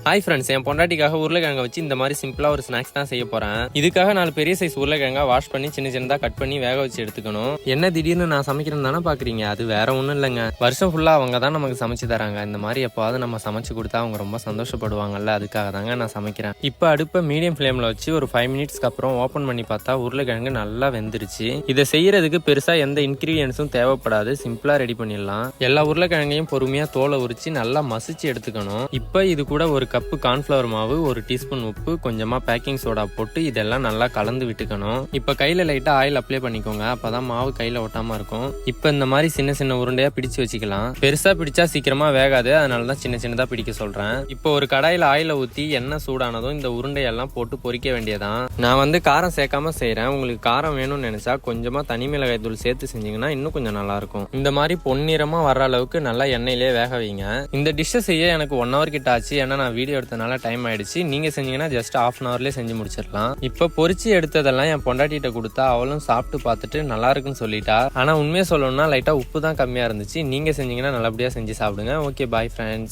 Hi friends, என் பொண்டாட்டிக்காக உருளைக்கிழங்க வச்சு இந்த மாதிரி சிம்பிளா ஒரு ஸ்நாக்ஸ் தான் செய்ய போறேன். இதுக்காக 4 பெரிய சைஸ் உருளைக்கிழங்கா வாஷ் பண்ணி சின்ன சின்னதா கட் பண்ணி வேக வச்சு எடுத்துக்கணும். என்ன திடீர்னு நான் சமைக்கிறேன்னு தானே பாக்குறீங்க? அது வேற ஒண்ணும் இல்லைங்க. வருஷம் ஃபுல்லா அவங்க தான் நமக்கு சமைச்சு தராங்க. இந்த மாதிரி எப்பாவது நம்ம சமைச்சு கொடுத்தா அவங்க ரொம்ப சந்தோஷப்படுவாங்கல்ல, அதுக்காக தாங்க நான் சமைக்கிறேன். இப்போ அடுப்பை மீடியம் ஃபிளேம்ல வச்சு ஒரு 5 மினிட்ஸ்க்கு அப்புறம் ஓப்பன் பண்ணி பார்த்தா உருளைக்கிழங்கு நல்லா வெந்துருச்சு. இதை செய்யறதுக்கு பெருசா எந்த இன்கிரீடியன்ஸும் தேவைப்படாது, சிம்பிளா ரெடி பண்ணிடலாம். எல்லா உருளைக்கிழங்கையும் பொறுமையா தோலை உரிச்சு நல்லா மசிச்சு எடுத்துக்கணும். இப்போ இது கூட ஒரு கப்பு கார்ன்ஃபிளவர் மாவு, 1 டீஸ்பூன் உப்பு, கொஞ்சமா பேக்கிங் சோடா போட்டு இதெல்லாம் நல்லா கலந்து விட்டுக்கணும். இப்ப கையில லைட்டா ஆயில் அப்ளை பண்ணிக்கோங்க, அப்பதான் மாவு கையில ஒட்டாம இருக்கும். இப்ப இந்த மாதிரி சின்ன சின்ன உருண்டையா பிடிச்சு வச்சுக்கலாம். பெருசா பிடிச்சா சீக்கிரமா வேகாது, அதனாலதான் சின்ன சின்னதா பிடிக்க சொல்றேன். இப்போ ஒரு கடாயில ஆயில ஊத்தி எண்ணெய் சூடானதும் இந்த உருண்டையெல்லாம் போட்டு பொரிக்க வேண்டியதான். நான் காரம் சேர்க்காம செய்யறேன். உங்களுக்கு காரம் வேணும்னு நினைச்சா கொஞ்சமா தனி மிளகாய் தூள் சேர்த்து செஞ்சீங்கன்னா இன்னும் கொஞ்சம் நல்லா இருக்கும். இந்த மாதிரி பொன்னிறமா வர்ற அளவுக்கு நல்லா எண்ணெயிலே வேக வைங்க. இந்த டிஷ்ஷை செய்ய எனக்கு 1 hour கிட்ட ஆச்சு. ஏன்னா நான் வீடியோ எடுத்தனால டைம் ஆயிடுச்சு. நீங்க செஞ்சீங்கன்னா ஜஸ்ட் 1/2 hourலயே செஞ்சு முடிச்சிடலாம். இப்ப பொரிச்சு எடுத்ததெல்லாம் என் பொண்டாட்டிட்ட கொடுத்தா அவளும் சாப்பிட்டு பார்த்துட்டு நல்லா இருக்குன்னு சொல்லிட்டா. ஆனா உண்மையை சொல்லணும்னா லைட்டா உப்பு தான் கம்மியா இருந்துச்சு. நீங்க செஞ்சீங்கன்னா நல்லபடியா செஞ்சு சாப்பிடுங்க. Okay, bye friends.